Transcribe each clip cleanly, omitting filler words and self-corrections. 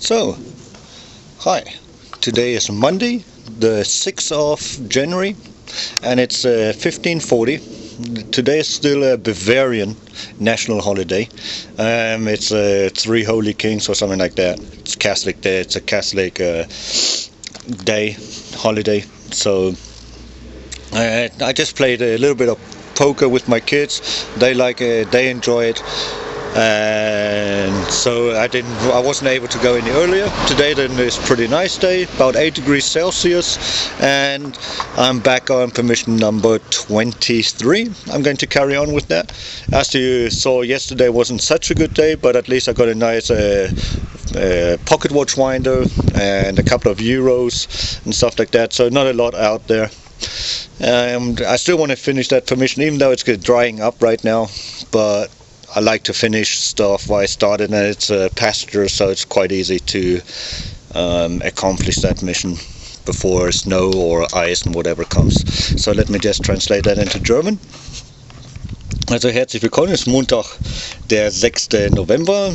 So, hi, today is Monday, the 6th of January, and it's 1540. Today is still a Bavarian national holiday. It's Three Holy Kings or something like that. It's Catholic Day, it's a Catholic day, holiday. So, I just played a little bit of poker with my kids. They enjoy it. And so I wasn't able to go any earlier. Today then is a pretty nice day, about 8 degrees Celsius, and I'm back on permission number 23. I'm going to carry on with that. As you saw, yesterday wasn't such a good day, but at least I got a nice pocket watch winder and a couple of euros and stuff like that, so not a lot out there. I still want to finish that permission, even though it's drying up right now, but I like to finish stuff while I started, and it's a pasture, so it's quite easy to accomplish that mission before snow or ice and whatever comes. So let me just translate that into German. Also herzlich willkommen, es ist Montag, der 6. November,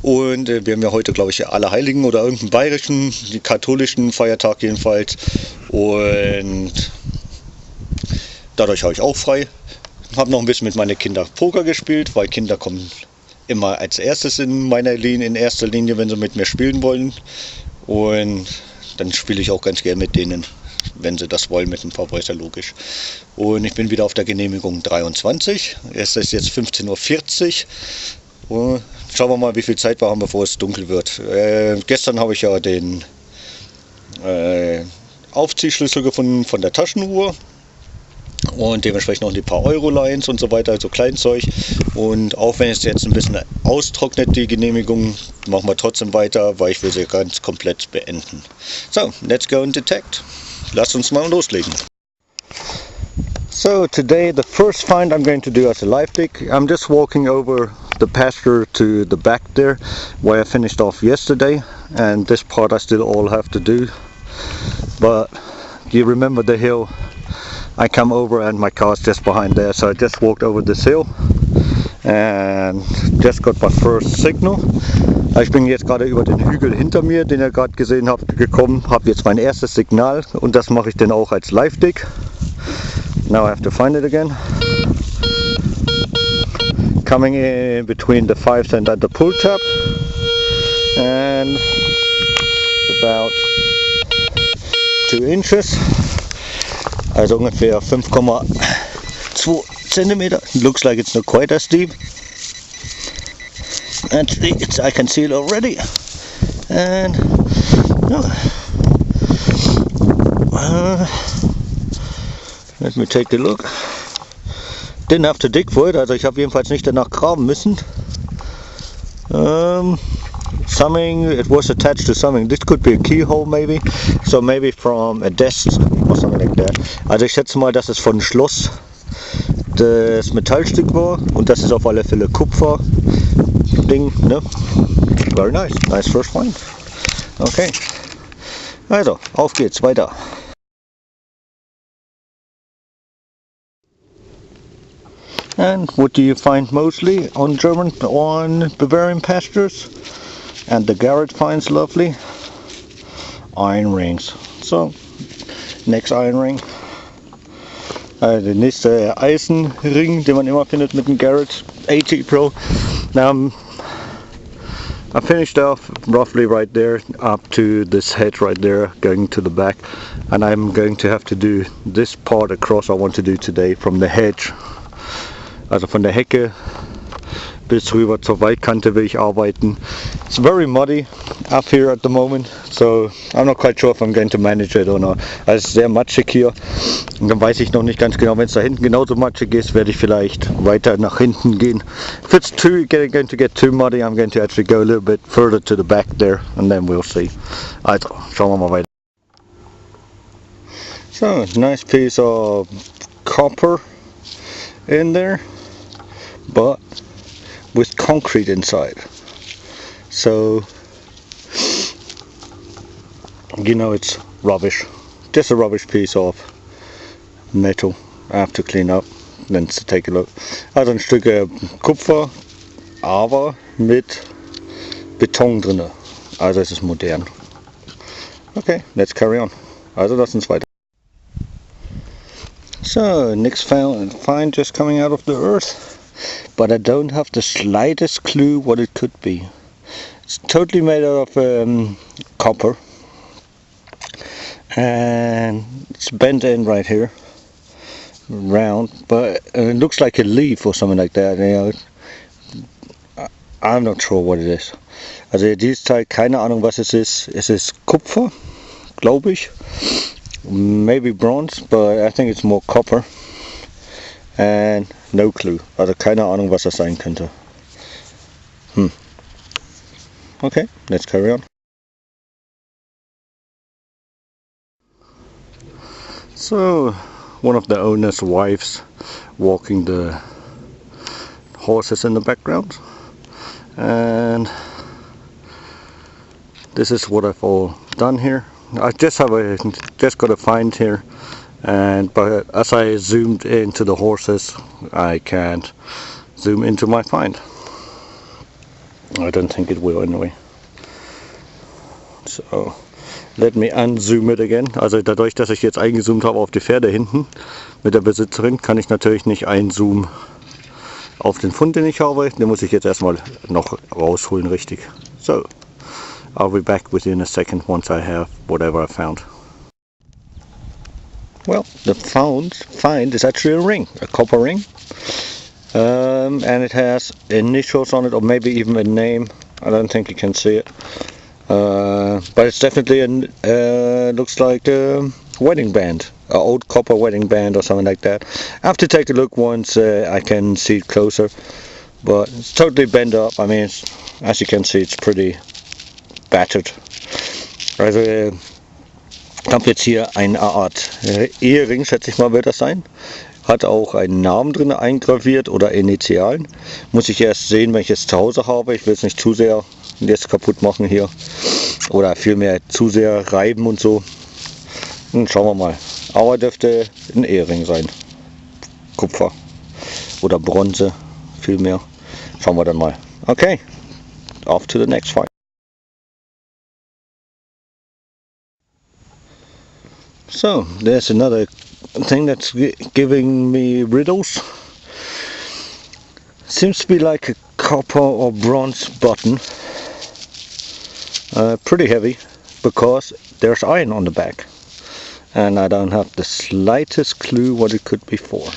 und wir haben ja heute, glaube ich, Allerheiligen oder irgendeinen bayerischen, katholischen Feiertag jedenfalls, und dadurch habe ich auch frei. Habe noch ein bisschen mit meinen Kindern Poker gespielt, weil Kinder kommen immer als erstes in erster Linie, wenn sie mit mir spielen wollen. Und dann spiele ich auch ganz gerne mit denen, wenn sie das wollen, mit dem Papa, ist ja logisch. Und ich bin wieder auf der Genehmigung 23. Es ist jetzt 15:40 Uhr. Und schauen wir mal, wie viel Zeit wir haben, bevor es dunkel wird. Gestern habe ich ja den Aufziehschlüssel gefunden von der Taschenuhr. Und dementsprechend noch ein paar Euro-Lines und so weiter, also Kleinzeug. Und auch wenn es jetzt ein bisschen austrocknet, die Genehmigung, machen wir trotzdem weiter, weil ich will sie ganz komplett beenden. So, let's go and detect. Lasst uns mal loslegen. So, today the first find I'm going to do as a live dig. I'm just walking over the pasture to the back there, where I finished off yesterday. And this part I still all have to do. But you remember the hill I come over and my car's just behind there, so I just walked over this hill and just got my first signal. Ich bin jetzt gerade über den Hügel hinter mir, den ihr gerade gesehen habt, gekommen, habe jetzt mein erstes Signal, und das mache ich dann auch als Live-Dig. Now I have to find it again. Coming in between the 5 cent and the pull tab, and about 2 inches. Also ungefähr 5,2 centimeter. Looks like it's not quite as deep. Actually, I can see it already. And let me take a look. Didn't have to dig for it, also ich habe jedenfalls nicht danach graben müssen. It was attached to something. This could be a keyhole maybe. So maybe from a desk or something like that. Also ich schätze mal, dass es von Schloss das Metallstück war, und das ist auf alle Fälle Kupfer-Ding, ne? Very nice. Nice first find. Okay. Also, auf geht's, weiter. And what do you find mostly on Bavarian pastures? And the Garrett finds lovely iron rings. So, next iron ring. Der nächste Eisenring, den man immer findet mit dem Garrett 80 Pro. I finished off roughly right there up to this hedge right there, going to the back, and I'm going to have to do this part across. I want to do today from the hedge, also von der Hecke bis rüber zur Waldkante will ich arbeiten. It's very muddy up here at the moment, so I'm not quite sure if I'm going to manage it or not. Also es ist sehr matschig hier und dann weiß ich noch nicht ganz genau, wenn es da hinten genauso matschig ist, werde ich vielleicht weiter nach hinten gehen. If it's going to get too muddy, I'm going to actually go a little bit further to the back there and then we'll see. Also, schauen wir mal weiter. So, nice piece of copper in there, but with concrete inside. So, you know, it's rubbish. Just a rubbish piece of metal. I have to clean up, then to take a look. Also ein Stück Kupfer, aber mit Beton drinne. Also es ist modern. Okay, let's carry on. Also lass uns weiter. So, next find just coming out of the earth, but I don't have the slightest clue what it could be. It's totally made out of copper, and it's bent in right here, round, but it looks like a leaf or something like that. You know, I'm not sure what it is. Also dieses Teil, keine Ahnung was es ist. Es ist Kupfer, glaube ich. Maybe bronze, but I think it's more copper. And no clue. Also keine Ahnung was das sein könnte. Okay, let's carry on. So, one of the owner's wives walking the horses in the background. And this is what I've all done here. I just got a find here, but as I zoomed into the horses, I can't zoom into my find. I don't think it will anyway. So let me unzoom it again. Also dadurch, dass ich jetzt eingezoomt habe auf die Pferde hinten mit der Besitzerin, kann ich natürlich nicht einzoomen auf den Fund, den ich habe. Den muss ich jetzt erstmal noch rausholen, richtig. So. I'll be back within a second once I have whatever I found. Well, the find is actually a ring, a copper ring, and it has initials on it, or maybe even a name. I don't think you can see it, but it's definitely looks like a wedding band, an old copper wedding band or something like that. I have to take a look once I can see it closer, but it's totally bent up. I mean, as you can see, it's pretty battered. Also ich habe jetzt hier eine Art Ehering, schätze ich mal wird das sein. Hat auch einen Namen drin, eingraviert oder Initialen. Muss ich erst sehen, wenn ich es zu Hause habe. Ich will es nicht zu sehr jetzt kaputt machen hier. Oder vielmehr zu sehr reiben und so. Und schauen wir mal. Aber dürfte ein Ehering sein. Kupfer oder Bronze vielmehr. Schauen wir dann mal. Okay, off to the next fight. So, there's another thing that's giving me riddles. Seems to be like a copper or bronze button. Pretty heavy, because there's iron on the back. And I don't have the slightest clue what it could be for.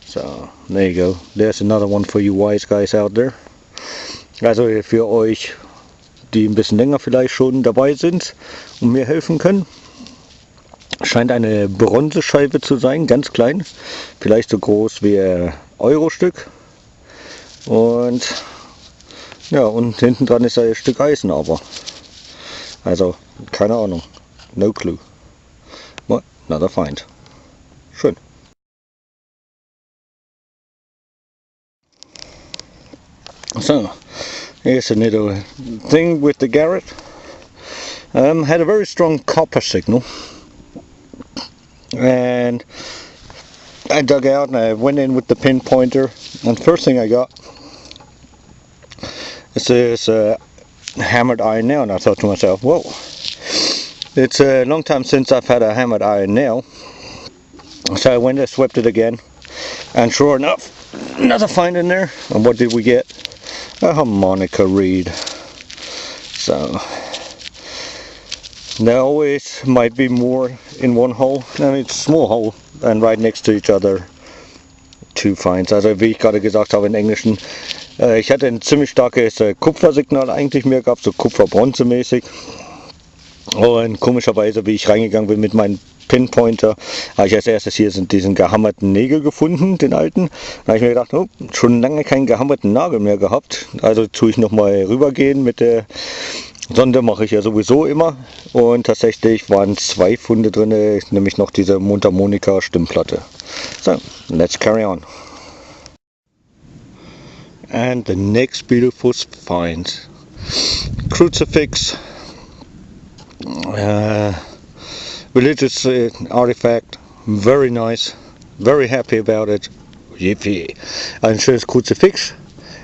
So, there you go. There's another one for you wise guys out there. Also für euch, die ein bisschen länger vielleicht schon dabei sind und mir helfen können. Scheint eine Bronzescheibe zu sein, ganz klein, vielleicht so groß wie ein Euro-Stück. Und ja, und hinten dran ist ein Stück Eisen, aber also keine Ahnung, no clue. But another find. Schön. So here's a little thing with the Garrett. Had a very strong copper signal. And I dug out and I went in with the pinpointer, and first thing I got is this hammered iron nail, and I thought to myself, whoa, it's a long time since I've had a hammered iron nail. So I went and swept it again, and sure enough, another find in there. And what did we get? A harmonica reed. So there always might be more in one hole. I mean, it's a small hole, and right next to each other two finds. Also wie ich gerade gesagt habe in Englischen, Ich hatte ein ziemlich starkes Kupfersignal eigentlich mehr gehabt, so Kupfer-Bronze-mäßig. Und komischerweise, wie ich reingegangen bin mit meinem Pinpointer, habe ich als erstes hier diesen gehammerten Nägel gefunden, den alten. Da habe ich mir gedacht, oh, schon lange keinen gehammerten Nagel mehr gehabt. Also tue ich nochmal rübergehen mit der Sonde, mache ich ja sowieso immer. Und tatsächlich waren 2 Funde drin, nämlich noch diese Mundharmonika Stimmplatte. So, let's carry on. And the next beautiful find. Crucifix. Religious artifact, very nice, very happy about it. Yippie. Ein schönes Kruzifix,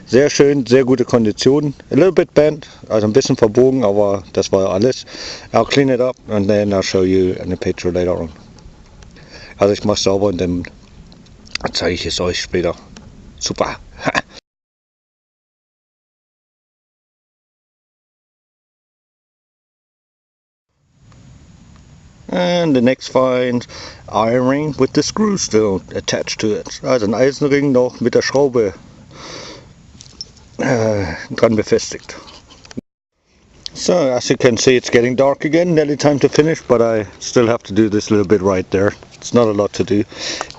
sehr schön, sehr gute Kondition, a little bit bent, also ein bisschen verbogen, aber das war alles. I'll clean it up and then I'll show you in the picture later on. Also ich mache es sauber und dann zeige ich es euch später. Super. And the next find, iron ring with the screw still attached to it. Also ein Eisenring noch mit der Schraube dran befestigt. So as you can see, it's getting dark again, nearly time to finish, but I still have to do this little bit right there. It's not a lot to do.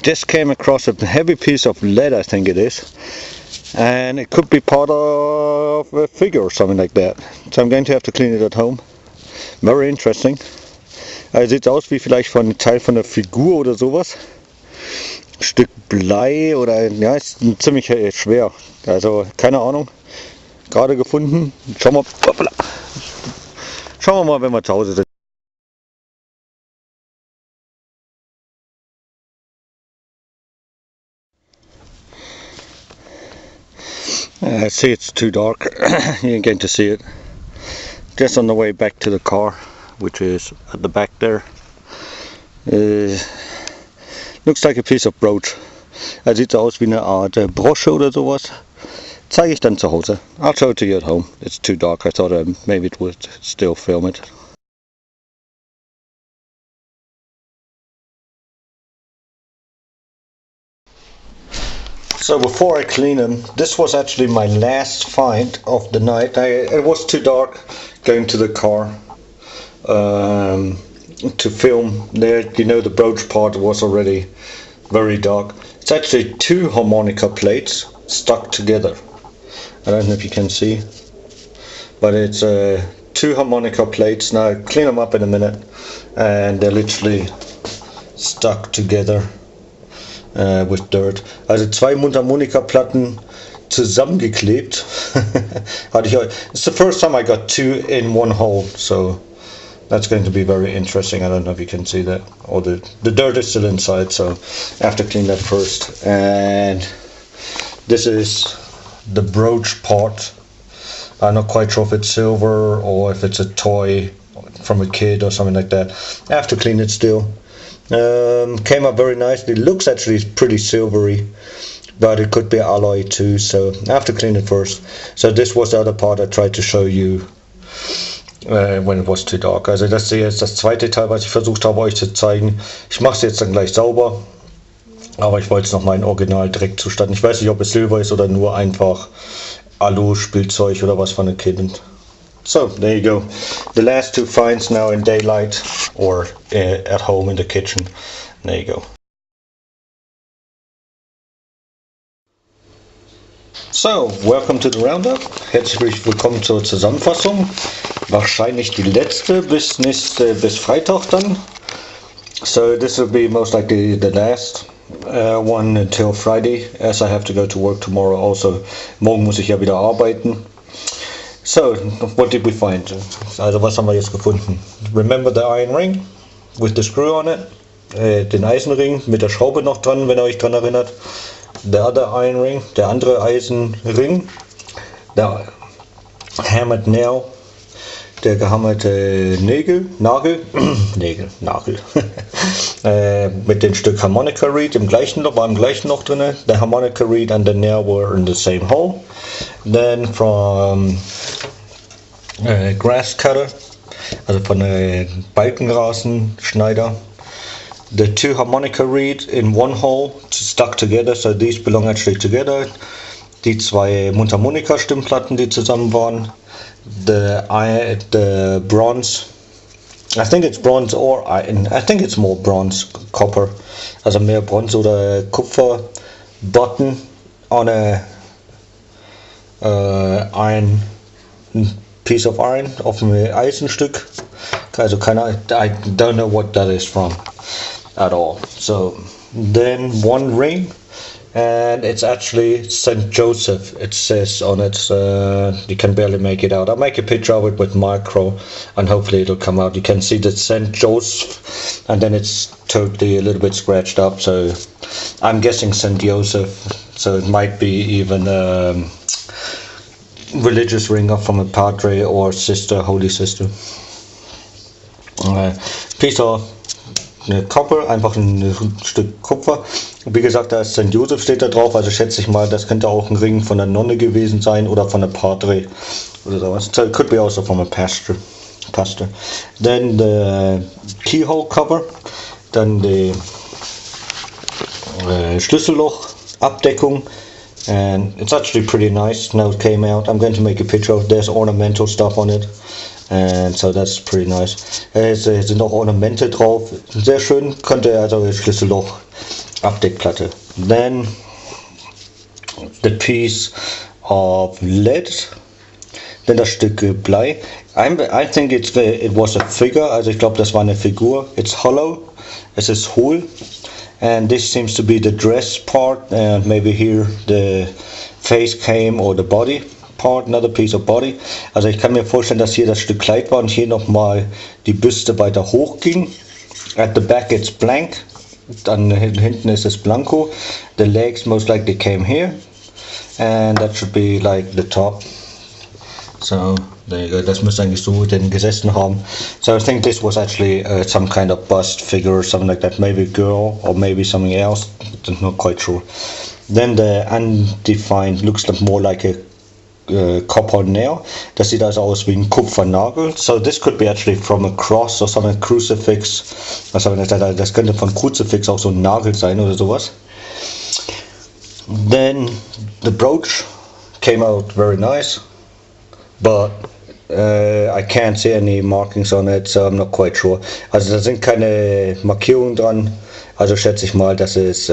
Just came across a heavy piece of lead, I think it is. And it could be part of a figure or something like that. So I'm going to have to clean it at home. Very interesting. Also sieht aus wie vielleicht von einem Teil von der Figur oder sowas. Ein Stück Blei oder ja, ist ziemlich schwer. Also keine Ahnung. Gerade gefunden. Schauen wir mal, wenn wir zu Hause sind. I see it's too dark. You ain't going to see it. Just on the way back to the car, which is at the back there. Looks like a piece of brooch. Sieht so aus wie eine Art Brosche oder sowas. Zeige ich dann zu Hause. I'll show it to you at home. It's too dark. I thought maybe it would still film it. So before I clean them, this was actually my last find of the night. It was too dark going to the car to film. There, you know, the brooch part was already very dark. It's actually 2 harmonica plates stuck together. I don't know if you can see, but it's 2 harmonica plates. Now I'll clean them up in a minute, and they're literally stuck together with dirt. Also 2 Mundharmonika-Platten zusammengeklebt. It's the first time I got 2 in one hole, so that's going to be very interesting. I don't know if you can see that. Or the dirt is still inside, so I have to clean that first. And this is the brooch part. I'm not quite sure if it's silver or if it's a toy from a kid or something like that. I have to clean it still. Came up very nicely. Looks actually pretty silvery, but it could be alloy too, so I have to clean it first. So this was the other part I tried to show you when it was too dark. Also das hier ist das zweite Teil, was ich versucht habe euch zu zeigen. Ich mache es jetzt dann gleich sauber, aber ich wollte es noch mal in Original direkt zustatten. Ich weiß nicht, ob es Silber ist oder nur einfach Alu-Spielzeug oder was von den Kindern. So there you go. The last 2 finds now in daylight or at home in the kitchen. There you go. So, welcome to the roundup. Herzlich willkommen zur Zusammenfassung. Wahrscheinlich die letzte bis Freitag dann. So this will be most likely the last one until Friday, as I have to go to work tomorrow also. Morgen muss ich ja wieder arbeiten. So, what did we find? Also was haben wir jetzt gefunden? Remember the iron ring with the screw on it? Den Eisenring mit der Schraube noch dran, wenn ihr euch dran erinnert. The other iron ring, der andere Eisenring. Der hammered nail, der gehammerte Nagel. Mit dem Stück harmonica reed, war im gleichen Loch drin. The harmonica reed and the nail were in the same hole. Then from grass cutter, also von der Balkenrasenschneider, the 2 harmonica reed in one hole stuck together, so these belong actually together. die zwei Mundharmonika-Stimmplatten, die zusammen waren, the bronze, I think it's bronze or iron, I think it's more bronze, copper, also mehr Bronze oder Kupfer-Button on a iron piece of iron, auf einem Eisenstück. Also I don't know what that is from at all. So then one ring, and it's actually St. Joseph, it says on it. You can barely make it out. I'll make a picture of it with micro and hopefully it'll come out. You can see the St. Joseph, and then it's totally a little bit scratched up, so I'm guessing St. Joseph, so it might be even religious ring up from a padre or sister, holy sister. Piece of Copper, einfach ein Stück Kupfer. Wie gesagt, da ist St. Joseph steht da drauf, also schätze ich mal, das könnte auch ein Ring von der Nonne gewesen sein oder von der Padre oder sowas. So it could be also from a pastor. Then the keyhole cover, dann die Schlüsselloch-Abdeckung. And it's actually pretty nice now it came out. I'm going to make a picture of there's ornamental stuff on it, and so that's pretty nice. Es sind auch Ornamente drauf, sehr schön, könnte also Schlüsselloch Abdeckplatte. Then the piece of lead, dann das Stück Blei. I think it was a figure, also ich glaube das war eine Figur. It's hollow, es ist hohl. And this seems to be the dress part, and maybe here the face came or the body part, another piece of body. Also ich kann mir vorstellen, dass hier das Stück Kleid war und hier nochmal die Büste weiter hoch ging. At the back it's blank, dann hinten ist es blanco. The legs most likely came here, and that should be like the top. So there you go, das müsste eigentlich so denn gesessen haben. So I think this was actually some kind of bust figure or something like that, maybe a girl or maybe something else, I'm not quite sure. Then the undefined looks more like a copper nail. Das sieht also aus wie ein Kupfernagel. So this could be actually from a cross or some crucifix. Das könnte von Kruzifix auch so ein Nagel sein oder sowas. Then the brooch came out very nice, but I can't see any markings on it, so I'm not quite sure. Also da sind keine Markierungen dran, also schätze ich mal, dass es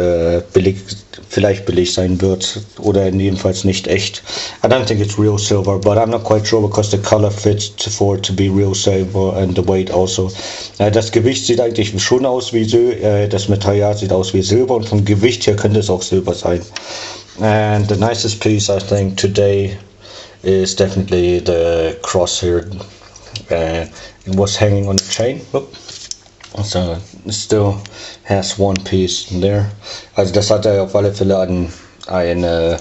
vielleicht billig sein wird oder jedenfalls nicht echt. I don't think it's real silver, but I'm not quite sure because the color fits for it to be real silver and the weight also. Das Gewicht sieht eigentlich schon aus wie das Material sieht aus wie Silber und vom Gewicht her könnte es auch Silber sein. And the nicest piece I think today is definitely the cross here. It was hanging on a chain. So it still has one piece there. Also das hat er auf alle Fälle an eine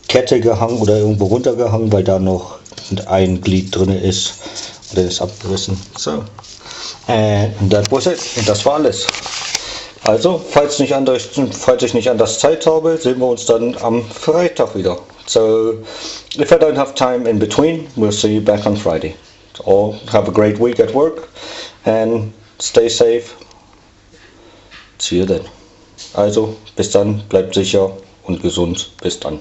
Kette gehangen oder irgendwo runtergehangen, weil da noch ein Glied drin ist. Oder ist abgerissen. So. And that was it. Und das war alles. Also, falls ich nicht anders Zeit habe, sehen wir uns dann am Freitag wieder. So, if I don't have time in between, we'll see you back on Friday. All have a great week at work and stay safe. See you then. Also, bis dann, bleibt sicher und gesund. Bis dann.